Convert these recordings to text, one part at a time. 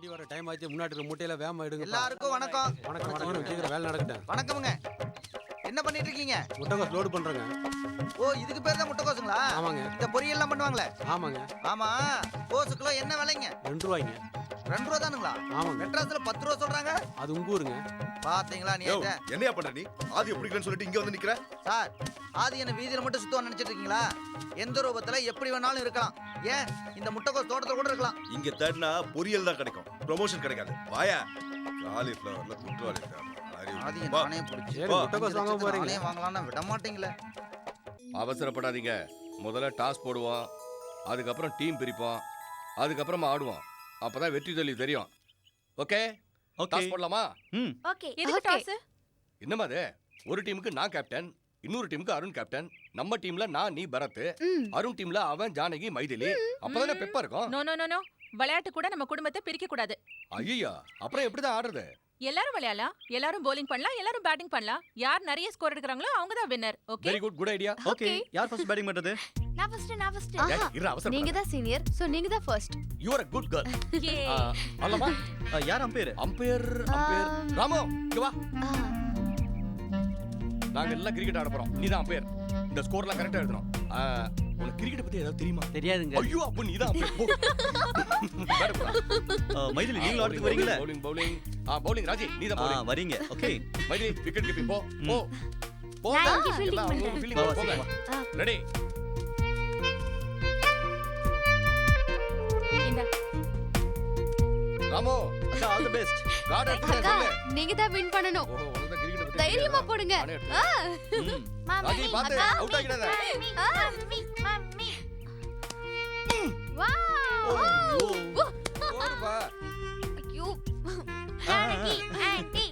வண்டி வர டைம் ஆச்சு. முன்னாடி மூட்டையில வேகமா எடுங்க. எல்லாருக்கும் வணக்கம். வணக்கம் வணக்கம். சீக்கிரம் வேலை நடக்கட்டும். வணக்கமுங்க. என்ன பண்ணிட்டு இருக்கீங்க? முட்டைகோஸ் லோடு பண்றேங்க. ஓ, இதுக்கு பேர் தான் முட்டைகோசுங்களா? ஆமாங்க. இந்த பொரியல்லாம் பண்ணுவாங்களே? ஆமாங்க. ஆமா. கோசு கிலோ என்ன விலைங்க? 2 ரூபாய்ங்க. 2 ரூபா தானுங்களா? ஆமாங்க. மெட்ராஸ்ல 10 ரூபா சொல்றாங்க. அது உங்க ஊருங்க. பாத்தீங்களா நீ? என்னையா பண்ற நீ? ஆதி பிடிக்கலன்னு சொல்லிட்டு இங்க வந்து நிக்கிற? சார், ஆதி என்ன வீதியில மட்டும் சுத்தம் நினைச்சிட்டு இருக்கீங்களா? எந்த ரூபத்துல எப்படி வேணாலும் இருக்கலாம். ஏன் இந்த முட்டைகோஸ் தோட்டத்துல கூட இருக்கலாம். இங்க தேடினா பொரியல் தான் கிடைக்கும், ப்ரமோஷன் கிடைக்காது. வாயா. காலிஃப்ளவர்ல குற்றவாளி இருக்காங்க. ஆதி நானே பிடிச்சி முட்டைகோஸ் வாங்க போறீங்க. நானே வாங்கலாம்னா விட மாட்டீங்களே. அவசரப்படாதீங்க. முதல்ல டாஸ் போடுவோம், அதுக்கப்புறம் டீம் பிரிப்போம், அதுக்கப்புறமா ஆடுவோம். அப்பதான் வெற்றி தோல்வி தெரியும். ஓகே? டாஸ் போடலாமா? ஓகே. எதுக்கு டாஸ்? என்னமா அது? ஒரு டீமுக்கு நான் கேப்டன், இன்னொரு டீமுக்கு அருண் கேப்டன். நம்ம டீம்ல நான், நீ, பரத். அருண் டீம்ல அவன், ஜானகி, மைதிலி. அப்பதானே பெப்பா இருக்கும். No no no no. விளையாட்டு கூட நம்ம குடும்பத்தை பிரிக்க கூடாது. ஐயா, அப்புறம் எப்படிதான் ஆடுறது? எல்லாரும் விளையாடலாம், எல்லாரும் bowling பண்ணலாம், எல்லாரும் பேட்டிங் பண்ணலாம். யார் நிறைய ஸ்கோர் எடுக்கறாங்களோ அவங்க தான் winner. Okay? Very good idea. Okay, யார் ஃபர்ஸ்ட் பேட்டிங் பண்றது? நான் ஃபர்ஸ்ட். இரு, அவசரம். நீங்க தான் சீனியர், சோ நீங்க தான் first. You are a good girl. யே. அல்லமா? யார் அம்பையர்? அம்பையர் ராமு, இங்க வா. நாங்க எல்லாம் கிரிக்கெட் ஆட போறோம். நீ தான் அம்பையர். இந்த ஸ்கோர்லாம் கரெக்ட்டா எழுதணும். உனக்கு கிரிக்கெட் பத்தி ஏதாவது தெரியுமா? தெரியாதுங்க. ஐயோ, அப்ப நீ தான் அம்பையர். மைதிலி நீங்க ஆடுறதுக்கு வரீங்களா? பவுலிங் ராஜி, நீ தான் பவுலிங். வரீங்க. ஓகே. மைதிலி விக்கெட் கீப்பிங் போ. போ. போ. நான் இங்க fielding பண்றேன். ஃபீல்டிங் போங்க. ரெடி. இந்தா. Ramu, all the best. Card எடுத்து அக்கா, சொல்லு. நீங்க தான் வின் பண்ணணும். ஓ, உனக்கு தான் கிரிக்கெட் பத்தி தைரியமா போடுங்க. ராஜி பாத்து அவுட் ஆகிடாத. மம்மி. வாவ். ஓடுவா. ஐயோ. Janaki anti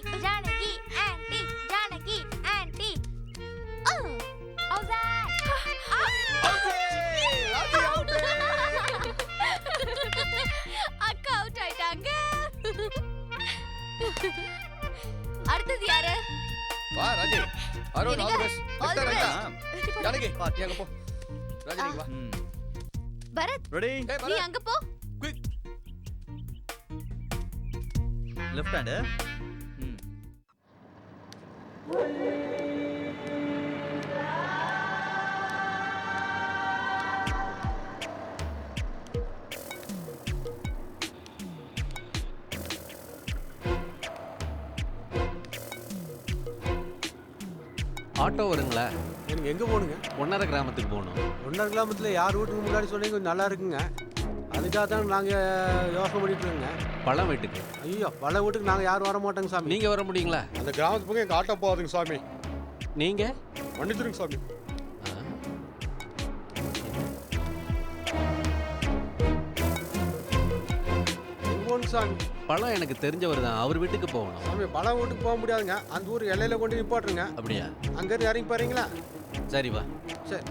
out. Raji out. அக்கா அவுட் ஆயிட்டாங்க. அடுத்தது யாரு? வா Raji. Arun all the best. All the ரைட்டா. best. ஜானகி, எங்க போ. ராஜி நீங்க வா. பரத், ரெடி? ஏய் நீ பரத், அங்க போ. குயிக். Left hand. ஆட்டோ வருங்களா? எனக்கு எங்க போகணுங்க? ஒன்னரை கிராமத்துக்கு போகணும். 1.5 கிலோமீட்டர்ல யார் வீட்டுக்கு முன்னாடி சொன்னீங்க கொஞ்சம் நல்லா இருக்குங்க. அதுக்காக தான் நாங்க யோசனை பண்ணிட்டு இருக்கோங்க. பழம் வீட்டுக்கு. ஐயோ, பல வீட்டுக்கு நாங்க யாரும் வர மாட்டோங்க சாமி. நீங்க வர முடியுங்களா? அந்த கிராமத்து பக்கம் எங்க ஆட்டோ போகாதுங்க சாமி. நீங்க மன்னிச்சிருங்க சாமி. போகணும் சாமி. பழம் எனக்கு தெரிஞ்சவர் தான், அவர் வீட்டுக்கு போகணும். சாமி, பல வீட்டுக்கு போக முடியாதுங்க. அந்த ஊர் எல்லையில கொண்டு நிப்பாட்டுருங்க. அப்படியா? அங்கிருந்து இறங்கி போறீங்களா? சரி வா. சரி.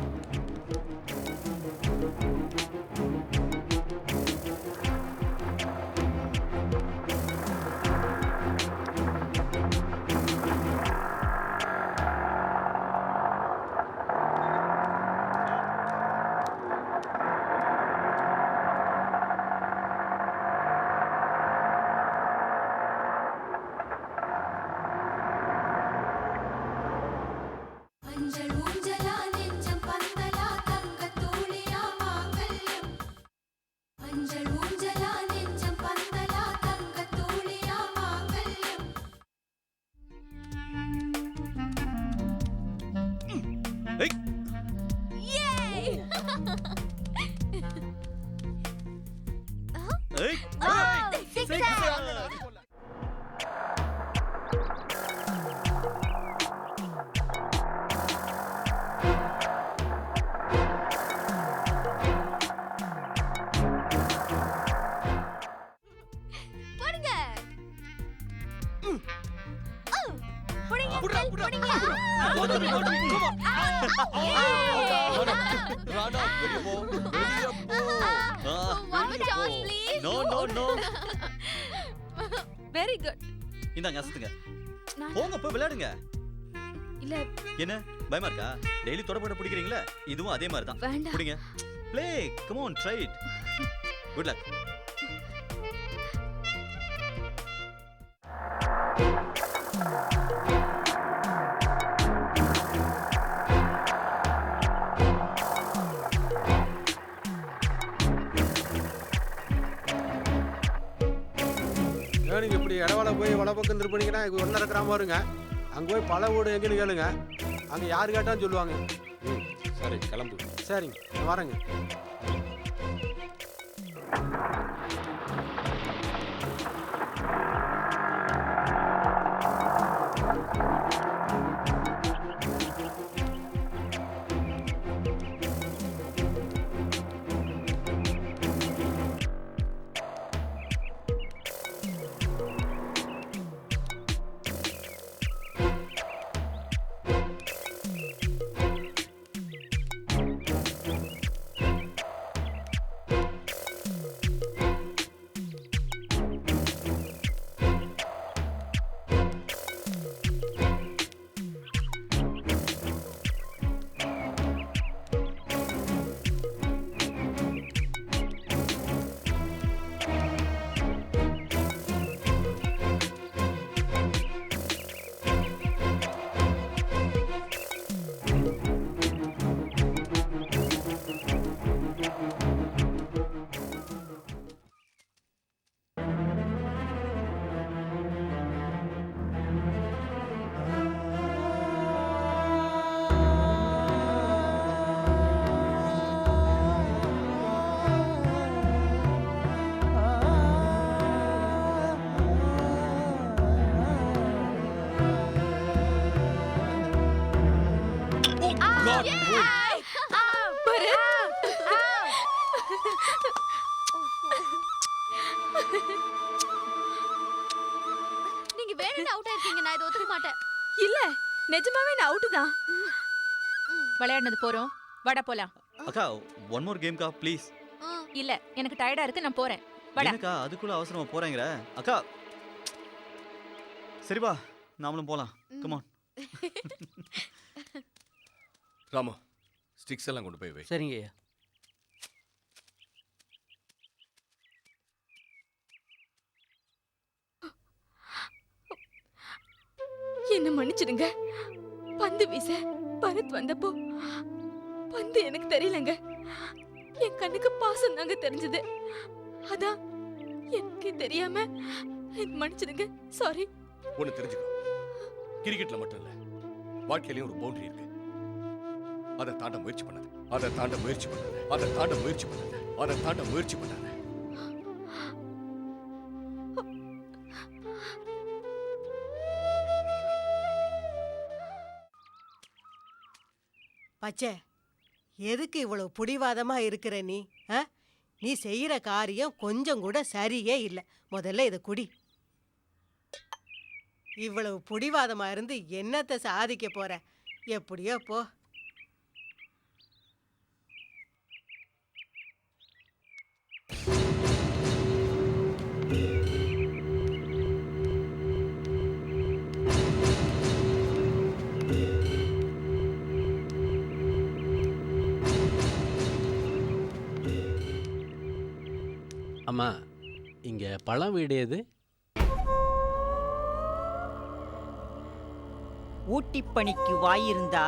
ஏய். போடுங்க. புடா புடா. ராணா வெளிய போ. வெளிய போ. One more chance, please. No. Very good. இந்தாங்க அசத்துங்க. போங்க போய் விளையாடுங்க. இல்ல என்ன பயமா இருக்கா? டெய்லி தொடப்பட பிடிக்கிறீங்களா? இதுவும் அதே மாதிரி தான். வேண்டாம். பிடிங்க. Play. Come on, try it. Good luck. இப்படி இடவலை போய் வலப்பக்கம் திருப்பினீங்கன்னா ஒன்றரை கிராமம் வருங்க. அங்கே போய் பல வீடு எங்கேன்னு கேளுங்க. அங்கே யார் கேட்டாலும் சொல்லுவாங்க. ம் சரி கிளம்பு. சரிங்க, நான் வரேங்க. நீங்க வேணும்னு அவுட் ஆயிருக்கீங்க. நான் இதை ஒத்துக்க மாட்டேன். இல்ல நிஜமாவே நான் அவுட் தான். விளையாடுனது போறோம், வாடா போலாம். அக்கா ஒன் மோர் கேம்க்கா ப்ளீஸ். இல்ல எனக்கு டயர்டா இருக்கு, நான் போறேன். வாடா. என்னக்கா அதுக்குள்ள அவசரமா போறேங்கற? அக்கா சரி வா நாமளும் போலாம். Come on. ராமு ஸ்டிக்ஸ் எல்லாம் கொண்டு போய் வை. சரிங்க ஐயா. என்ன மன்னிச்சிடுங்க. பந்து வீச பரத் வந்தப்போ பந்து எனக்கு தெரியலங்க. என் கண்ணுக்கு பாசம் தாங்க தெரிஞ்சது. அதான் எனக்கு தெரியாம மன்னிச்சிடுங்க. சாரி. ஒன்னு தெரிஞ்சுக்கோ, கிரிக்கெட்ல மட்டும் இல்ல வாழ்க்கையிலயும் ஒரு பவுண்டரி இருக்கு. அதை தாண்ட முயற்சி பண்ணாத, அதை தாண்ட முயற்சி பண்ணாத, அதை தாண்ட முயற்சி பண்ணாத, அதை தாண்ட முயற்சி பண்ணாத. பச்சை, எதுக்கு இவ்வளவு பிடிவாதமா இருக்கிற நீ? நீ செய்யற காரியம் கொஞ்சம் கூட சரியே இல்லை. முதல்ல இதை குடி. இவ்வளவு பிடிவாதமா இருந்து என்னத்தை சாதிக்க போற? எப்படியோ போ. அம்மா, இங்க பழம் வீடு எது? ஊட்டிப்பனிக்கு வாயிருந்தா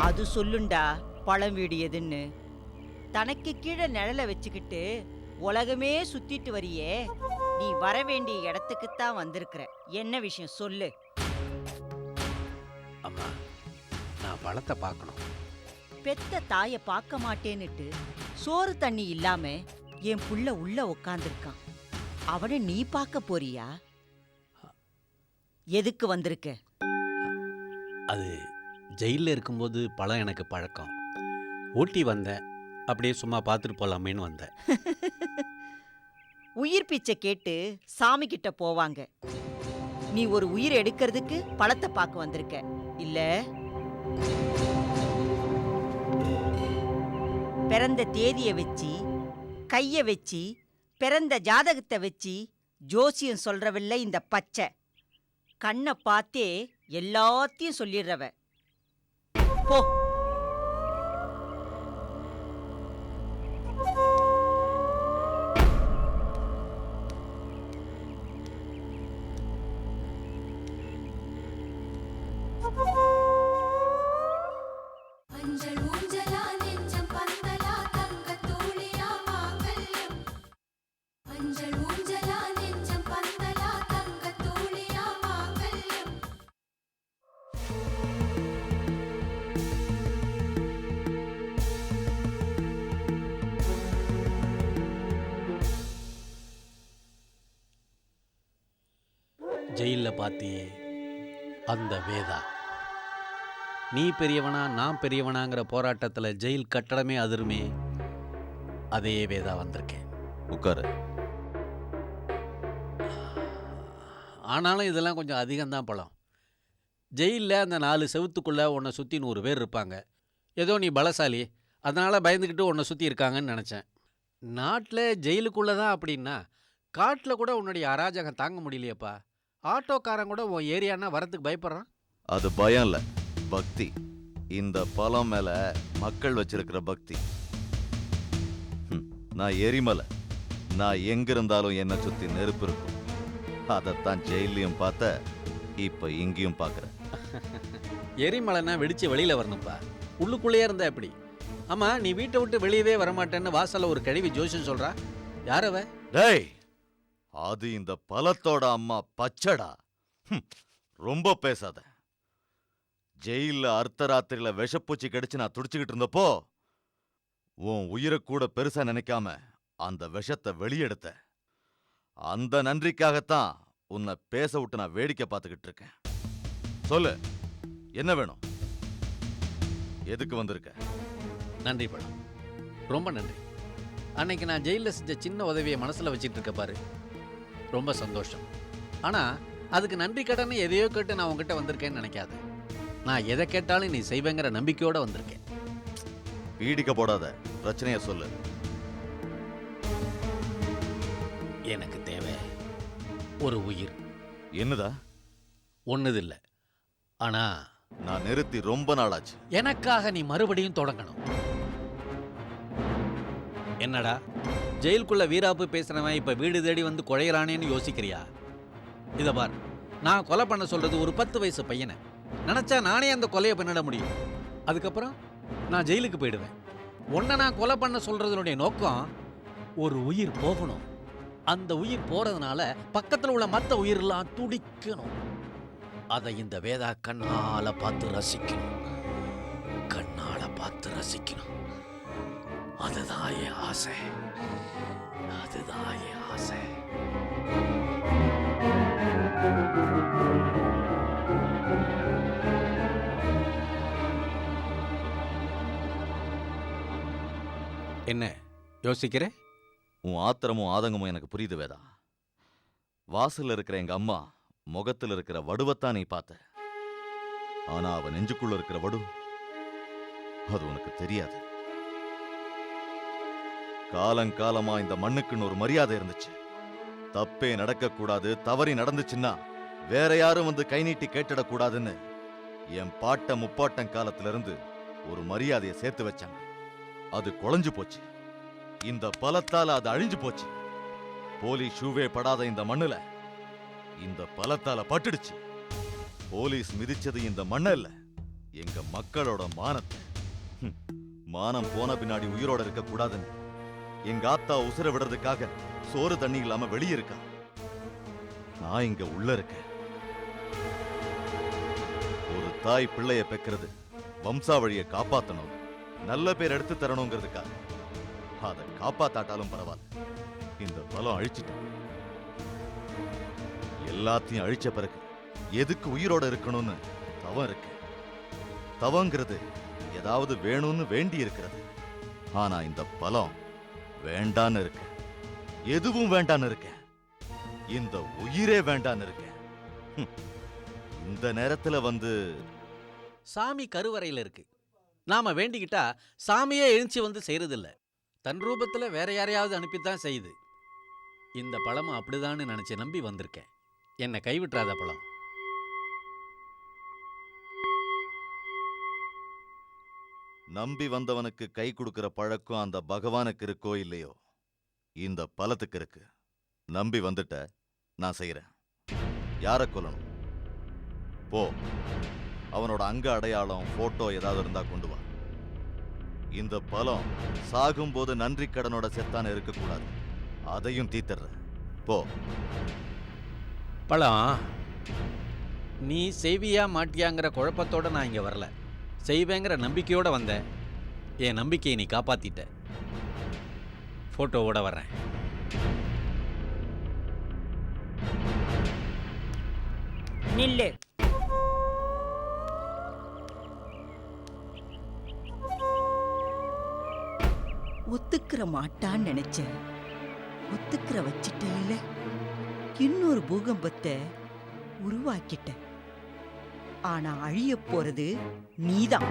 அது சொல்லுண்டா பழம் வீடு எதுன்னு. தனக்கு கீழே நிழலை வச்சுக்கிட்டு உலகமே சுத்திட்டு வரியே, நீ வர வேண்டிய இடத்துக்குத்தான் வந்திருக்கிற. என்ன விஷயம் சொல்லு. அம்மா, நான் பழத்தை பார்க்கணும். பெத்த தாயை பார்க்க மாட்டேன்னுட்டு சோறு தண்ணி இல்லாம என் புள்ள உள்ள உக்காந்துருக்கான். அவனை நீ பார்க்க போறியா? எதுக்கு வந்திருக்க? அது ஜெயிலில் இருக்கும்போது பழம் எனக்கு பழக்கம். ஊட்டி வந்தேன், அப்படியே சும்மா பார்த்துட்டு போகலாமேன்னு வந்தேன். உயிர் பிச்சை கேட்டு சாமி கிட்ட போவாங்க. நீ ஒரு உயிர் எடுக்கிறதுக்கு பழத்தை பார்க்க வந்திருக்க இல்ல? பிறந்த தேதியை வச்சு, கைய வச்சு, பிறந்த ஜாதகத்தை வச்சு ஜோசியம் சொல்றவில்ல இந்த பச்சை. கண்ணை பார்த்தே எல்லாத்தையும் சொல்லிடுறவ. போ. ஜெயிலில் பார்த்தியே அந்த வேதா. நீ பெரியவனா நான் பெரியவனாங்கிற போராட்டத்தில் ஜெயில் கட்டடமே அதிருமே, அதே வேதா வந்திருக்கேன். உட்காரு. ஆனாலும் இதெல்லாம் கொஞ்சம் அதிகம்தான் பழம். ஜெயிலில் அந்த 4 செவுத்துக்குள்ளே உன்னை சுற்றி 100 பேர் இருப்பாங்க. ஏதோ நீ பலசாலி, அதனால் பயந்துக்கிட்டு உன்னை சுற்றி இருக்காங்கன்னு நினச்சேன். நாட்டில் ஜெயிலுக்குள்ளே தான் அப்படின்னா காட்டில் கூட உன்னுடைய அராஜகம் தாங்க முடியலையப்பா. ஆட்டோக்காரன் கூட உன் ஏரியானா வரத்துக்கு பயப்படுறான். அது பயம் இல்லை, பக்தி. இந்த பழம் மேல மக்கள் வச்சிருக்கிற பக்தி. நான் எரிமலை. நான் எங்க இருந்தாலும் என்னை சுத்தி நெருப்பு இருக்கும். அதைத்தான் ஜெயிலையும் பார்த்த, இப்ப இங்கேயும் பார்க்கறேன். எரிமலைன்னா வெடிச்சு வெளியில் வரணும்ப்பா, உள்ளுக்குள்ளேயே இருந்தா எப்படி? ஆமாம், நீ வீட்டை விட்டு வெளியவே வரமாட்டேன்னு வாசலில் ஒரு கழிவு ஜோசியம் சொல்கிறா. யாரவ? டேய், அது இந்த பழத்தோட அம்மா பச்சடா. ரொம்ப பேசாத. ஜெயில அர்த்தராத்திரியில விஷப்பூச்சி கடிச்சு நான் துடிச்சுக்கிட்டு இருந்தப்போ உன் உயிரை கூட பெருசா நினைக்காம அந்த விஷத்தை வெளியெடுத்த. அந்த நன்றிக்காகத்தான் உன்னை பேச விட்டு நான் வேடிக்கை பார்த்துக்கிட்டு இருக்கேன். சொல்லு, என்ன வேணும்? எதுக்கு வந்திருக்க? நன்றி படம், ரொம்ப நன்றி. அன்னைக்கு நான் ஜெயிலில் செஞ்ச சின்ன உதவியை மனசில் வச்சுட்டு இருக்க பாரு, ரொம்ப சந்தோஷம். ஆனால் அதுக்கு நன்றி கடனை எதையோ கேட்டு நான் உங்ககிட்ட வந்திருக்கேன்னு நினைக்காத. நான் எதை கேட்டாலும் நீ செய்வேங்கிற நம்பிக்கையோடு வந்திருக்கேன். பீடிக்க போடாத, பிரச்சனையை சொல்லு. எனக்கு தேவை ஒரு உயிர். என்னதா? ஒன்றுதில்லை, ஆனால் நான் நிறுத்தி ரொம்ப நாளாச்சு. எனக்காக நீ மறுபடியும் தொடங்கணும். என்னடா, ஜெயிலுக்குள்ள வீராப்பு பேசுறவன் இப்ப வீடு தேடி வந்து குழையறானேன்னு யோசிக்கிறியா? இத பார், நான் கொலை பண்ண சொல்றது ஒரு 10 வயசு பையனை. நினைச்சா நானே அந்த கொலையை பண்ணிட முடியும். அதுக்கப்புறம் நான் ஜெயிலுக்கு போயிடுவேன். உன்னை நான் கொலை பண்ண சொல்றதுனுடைய நோக்கம் ஒரு உயிர் போகணும். அந்த உயிர் போறதுனால பக்கத்தில் உள்ள மற்ற உயிரெல்லாம் துடிக்கணும். அதை இந்த வேதா கண்ணால பார்த்து ரசிக்கணும். கண்ணால பார்த்து ரசிக்கணும். அதுதான் என் ஆசை. அதுதான் என் ஆசை. என்ன யோசிக்கிற? உன் ஆத்திரமும் ஆதங்கமும் எனக்கு புரியுது வேதா. வாசல்ல இருக்கிற எங்க அம்மா முகத்தில் இருக்கிற வடுவத்தான் நீ பார்த்த. ஆனா அவன் நெஞ்சுக்குள்ள இருக்கிற வடு, அது உனக்கு தெரியாது. காலங்காலமா இந்த மண்ணுக்குன்னு ஒரு மரியாதை இருந்துச்சு. தப்பே நடக்கக்கூடாது, தவறி நடந்துச்சுன்னா வேற யாரும் வந்து கை நீட்டி கேட்டிடக்கூடாதுன்னு என் பாட்ட முப்பாட்டம் காலத்துல இருந்து ஒரு மரியாதையை சேர்த்து வச்சாங்க. அது குலைஞ்சு போச்சு. இந்த பலத்தால அது அழிஞ்சு போச்சு. போலீஸ் ஷூவே படாத இந்த மண்ணுல இந்த பலத்தால பட்டுடுச்சு. போலீஸ் மிதிச்சது இந்த மண்ண இல்ல, எங்க மக்களோட மானத்தை. மானம் போன பின்னாடி உயிரோட இருக்க கூடாதுன்னு எங்க ஆத்தா உசுர விடுறதுக்காக சோறு தண்ணி இல்லாம வெளியே இருக்கா. நான் இங்க உள்ள இருக்கேன். ஒரு தாய் பிள்ளைய பெக்கிறது வம்சாவழியை காப்பாத்தணும், நல்ல பேர் எடுத்து தரணுங்கிறதுக்காக. அதை காப்பாத்தாட்டாலும் பரவாயில்ல, இந்த பலம் அழிச்சிட்டேன். எல்லாத்தையும் அழிச்ச பிறகு எதுக்கு உயிரோட இருக்கணும்னு தவம் இருக்கு. தவங்கிறது ஏதாவது வேணும்னு வேண்டி இருக்கிறது. ஆனா இந்த பலம் வேண்டான்னு இருக்கு. எதுவும் வேண்டான்னு இருக்க. இந்த உயிரே வேண்டான்னு இருக்க. இந்த நேரத்துல வந்து சாமி கருவறையில் இருக்கு. நாம வேண்டிக்கிட்டா சாமியே எழுச்சி வந்து செய்யறதில்ல. தன் ரூபத்துல வேற யாரையாவது அனுப்பித்தான் செய்யுது. இந்த பழமும் அப்படிதான்னு நினைச்சு நம்பி வந்திருக்கேன். என்னை கைவிட்டுறாத பழம். நம்பி வந்தவனுக்கு கை கொடுக்கிற பழக்கம் அந்த பகவானுக்கு இருக்கோ இல்லையோ, இந்த பலத்துக்கு இருக்கு. நம்பி வந்துட்ட, நான் செய்யறேன். யாரை கொல்லணும்? போ, அவனோட அங்க அடையாளம் போட்டோ ஏதாவது இருந்தா கொண்டு வா. இந்த பலம் சாகும்போது நன்றி கடனோட செத்தான இருக்கக்கூடாது. அதையும் தீத்துற. போ. பழம், நீ செய்வியா மாட்டியாங்கிற குழப்பத்தோட நான் இங்க வரல. செய்வேங்கிற நம்பிக்கையோட வந்தேன். என் நம்பிக்கையை நீ காப்பாத்திட்ட. போட்டோவோட வர்றேன். நில்லு. ஒத்துக்கிற மாட்டான்னு நினைச்சேன், ஒத்துக்கிற வச்சிட்டேல. இன்னொரு பூகம்பத்தை உருவாக்கிட்ட. ஆனா அழிய போறது நீதான்.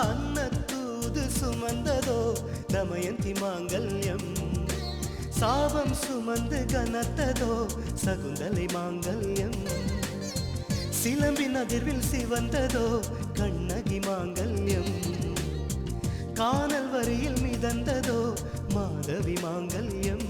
அன்னத்தூது சுமந்ததோ தமயந்தி மாங்கல்யம், சாபம் சுமந்து கனத்ததோ சகுந்தலை மாங்கல்யம், சிலம்பின் அதிர்வில் சிவந்ததோ கண்ணகி மாங்கல்யம், கானல் வரியில் மிதந்ததோ மாதவி மாங்கல்யம்,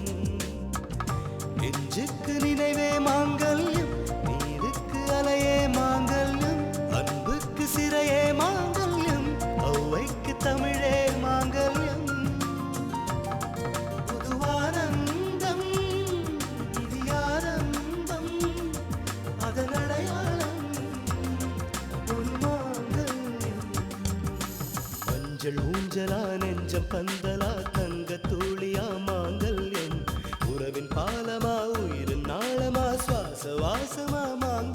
நெஞ்சுக்கு நினைவே மாங்கல்யம், நீருக்கு அலையே மாங்கல்யம், அன்புக்கு சிறையே மாங்கல்யம், ஔவைக்கு தமிழே மாங்கல்யம், புதுவானந்தம் இது ஆரம்பம், அதன் அடையாளம் ஒரு மாங்கல்யம். மஞ்சள் ஊஞ்சலா நெஞ்சம் பந்தலா தங்க தூளியா மாங்கல்யம், உறவின் பாலமா உயிரின் நாளமா சுவாச வாசமா மாங்கல்யம்.